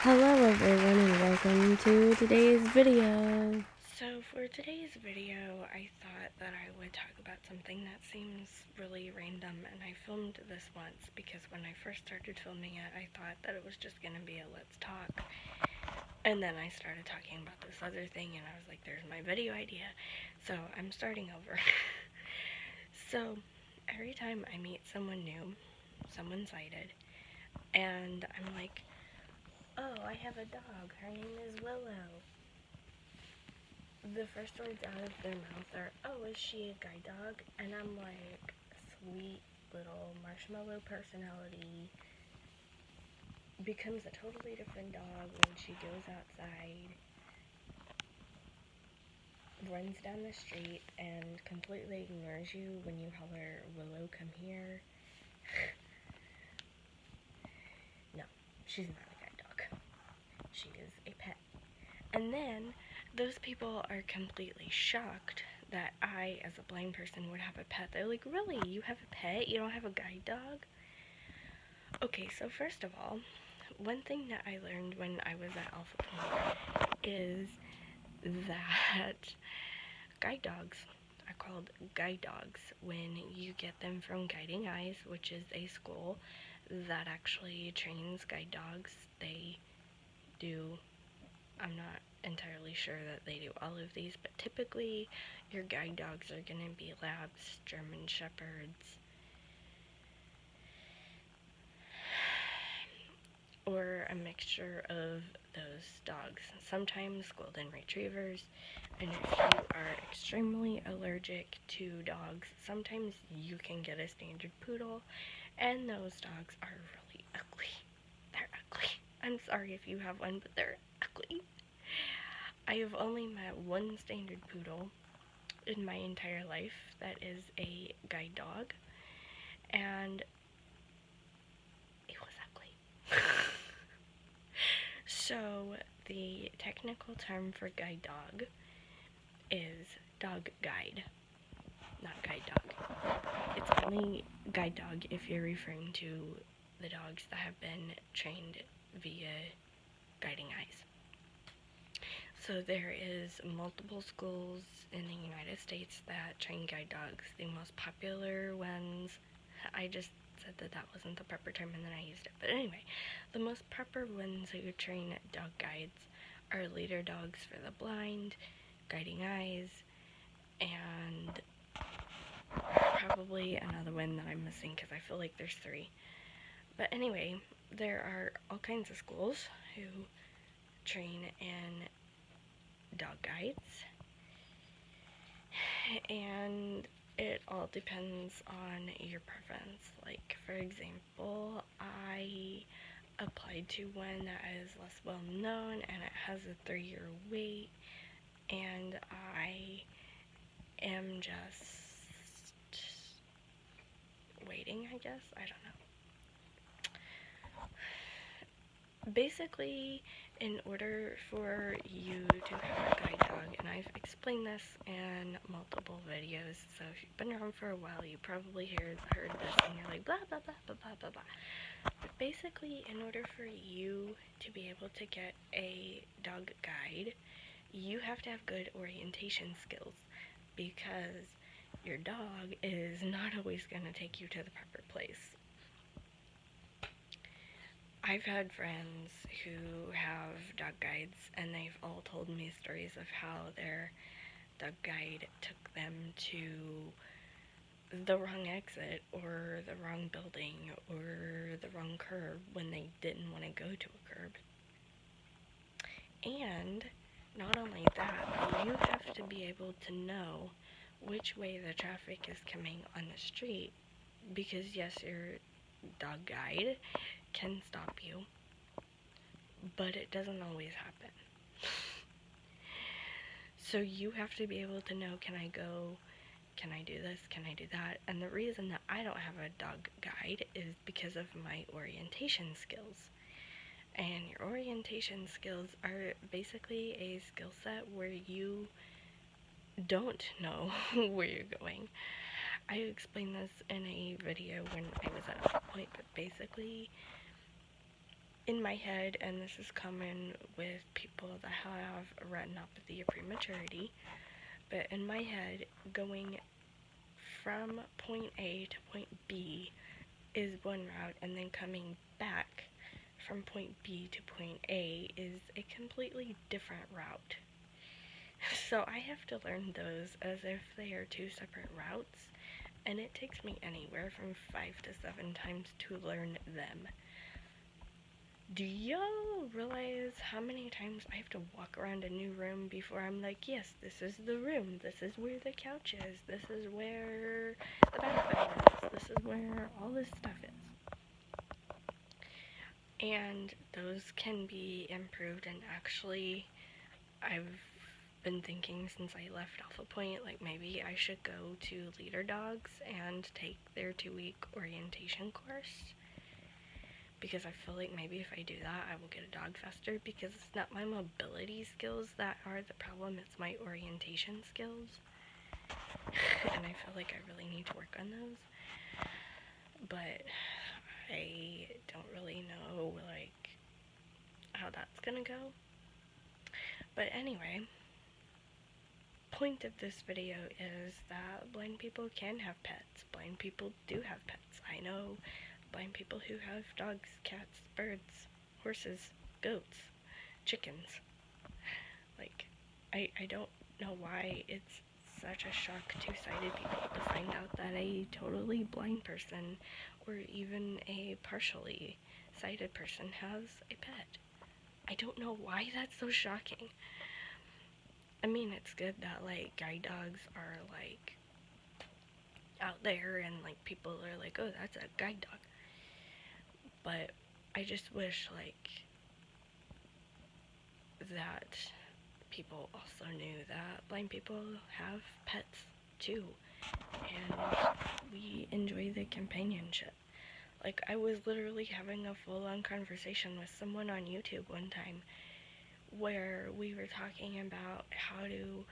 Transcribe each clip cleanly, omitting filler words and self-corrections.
Hello everyone and welcome to today's video. So for today's video, I thought that I would talk about something that seems really random, and I filmed this once because when I first started filming it, I thought that it was just gonna be a let's talk. And then I started talking about this other thing and I was like, there's my video idea. So I'm starting over. So every time I meet someone new, someone sighted, and I'm like, oh, I have a dog. Her name is Willow. The first words out of their mouth are, oh, is she a guide dog? And I'm like, sweet little marshmallow personality. Becomes a totally different dog when she goes outside, runs down the street, and completely ignores you when you holler, Willow, come here. No, she's not a guide dog. She is a pet. And then those people are completely shocked that I, as a blind person, would have a pet. They're like, really? You have a pet? You don't have a guide dog? Okay, so first of all, one thing that I learned when I was at Alpha Point is that guide dogs are called guide dogs when you get them from Guiding Eyes, which is a school that actually trains guide dogs. They do, I'm not entirely sure that they do all of these, but typically your guide dogs are going to be labs, German shepherds, or a mixture of those dogs. Sometimes golden retrievers, and if you are extremely allergic to dogs, sometimes you can get a standard poodle, and those dogs are really ugly. They're ugly. I'm sorry if you have one, but they're ugly. I have only met one standard poodle in my entire life that is a guide dog, and it was ugly. So the technical term for guide dog is dog guide, not guide dog. It's only guide dog if you're referring to the dogs that have been trained via Guiding Eyes. So there is multiple schools in the United States that train guide dogs. The most popular ones, I just said that that wasn't the proper term and then I used it. But anyway, the most proper ones who train dog guides are Leader Dogs for the Blind, Guiding Eyes, and probably another one that I'm missing because I feel like there's 3. But anyway, there are all kinds of schools who train in dog guides, and it all depends on your preference. Like, for example, I applied to one that is less well known and it has a 3-year wait, and I am just waiting, I guess. I don't know. Basically, in order for you to have a guide dog, and I've explained this in multiple videos, so if you've been around for a while, you probably heard this and you're like, blah, blah, blah, blah, blah, blah, blah. But basically, in order for you to be able to get a dog guide, you have to have good orientation skills, because your dog is not always going to take you to the proper place. I've had friends who have dog guides, and they've all told me stories of how their dog guide took them to the wrong exit, or the wrong building, or the wrong curb when they didn't want to go to a curb. And not only that, you have to be able to know which way the traffic is coming on the street, because yes, your dog guide can stop you, but it doesn't always happen. So you have to be able to know, can I go, can I do this, can I do that? And the reason that I don't have a dog guide is because of my orientation skills. And your orientation skills are basically a skill set where you don't know where you're going. I explained this in a video when I was at a point, but basically in my head, and this is common with people that have retinopathy or prematurity, but in my head, going from point A to point B is one route, and then coming back from point B to point A is a completely different route. So I have to learn those as if they are two separate routes, and it takes me anywhere from 5 to 7 times to learn them. Do y'all realize how many times I have to walk around a new room before I'm like, yes, this is the room, this is where the couch is, this is where the bathroom is, this is where all this stuff is. And those can be improved, and actually, I've been thinking since I left Alpha Point, like maybe I should go to Leader Dogs and take their 2-week orientation course. Because I feel like maybe if I do that, I will get a dog faster, because it's not my mobility skills that are the problem, it's my orientation skills. And I feel like I really need to work on those. But I don't really know, like, how that's gonna go. But anyway, point of this video is that blind people can have pets. Blind people do have pets. I know blind people who have dogs, cats, birds, horses, goats, chickens. Like, I don't know why it's such a shock to sighted people to find out that a totally blind person or even a partially sighted person has a pet. I don't know why that's so shocking. I mean, it's good that, like, guide dogs are, like, out there and, like, people are like, oh, that's a guide dog. But I just wish, like, that people also knew that blind people have pets too, and we enjoy the companionship. Like, I was literally having a full-on conversation with someone on YouTube one time where we were talking about how do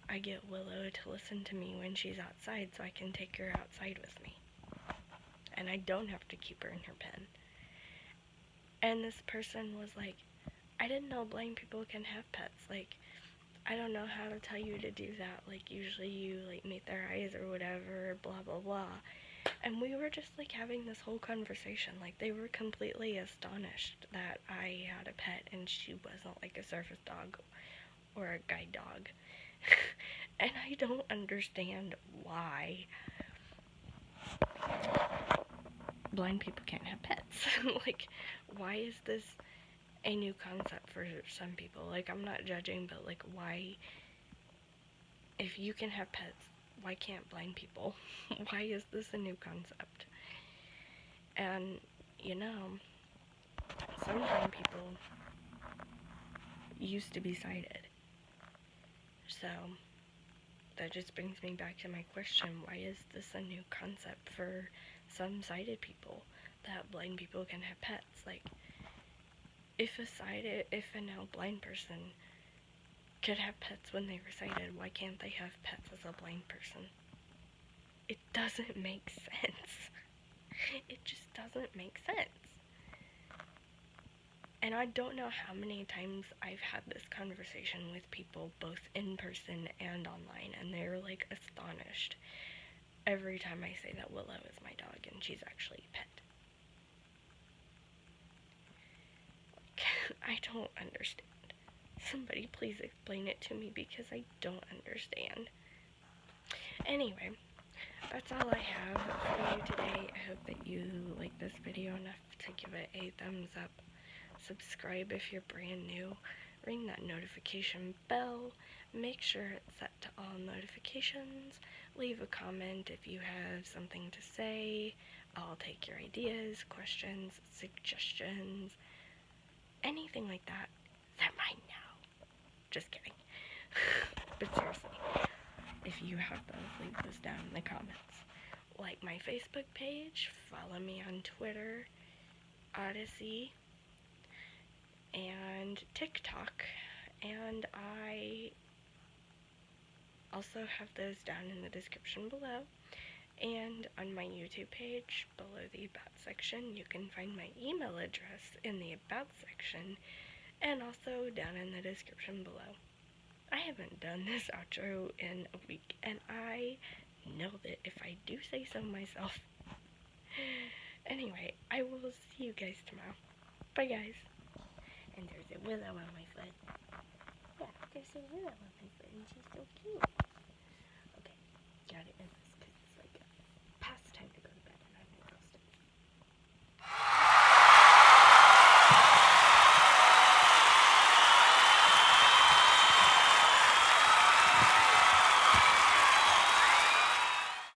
I get Willow to listen to me when she's outside so I can take her outside with me. And I don't have to keep her in her pen. And this person was like, I didn't know blind people can have pets. Like, I don't know how to tell you to do that. Like, usually you, like, meet their eyes or whatever, blah, blah, blah. And we were just, like, having this whole conversation. Like, they were completely astonished that I had a pet and she wasn't, like, a service dog or a guide dog. And I don't understand why blind people can't have pets. Like, why is this a new concept for some people? Like, I'm not judging, but, like, why, if you can have pets, why can't blind people? Why is this a new concept? And, you know, some blind people used to be sighted. So, that just brings me back to my question, why is this a new concept for some sighted people, that blind people can have pets? Like, if a now blind person could have pets when they were sighted, why can't they have pets as a blind person? It doesn't make sense. It just doesn't make sense. And I don't know how many times I've had this conversation with people, both in person and online, and they're, like, astonished every time I say that Willow is my dog and she's actually a pet. Like, I don't understand. Somebody please explain it to me, because I don't understand. Anyway, that's all I have for you today. I hope that you like this video enough to give it a thumbs up. Subscribe if you're brand new. Ring that notification bell. Make sure it's set to all notifications. Leave a comment if you have something to say. I'll take your ideas, questions, suggestions, anything like that. They're mine now. Just kidding. But seriously, if you have those, leave those down in the comments. Like my Facebook page, follow me on Twitter, Odyssey, and TikTok, and I also have those down in the description below. And on my YouTube page, below the About section, you can find my email address in the About section, and also down in the description below. I haven't done this outro in a week, and I nailed it if I do say so myself. Anyway, I will see you guys tomorrow. Bye, guys. And there's a willow on my foot. Yeah, there's a willow on my foot, and she's so cute. Okay, got it.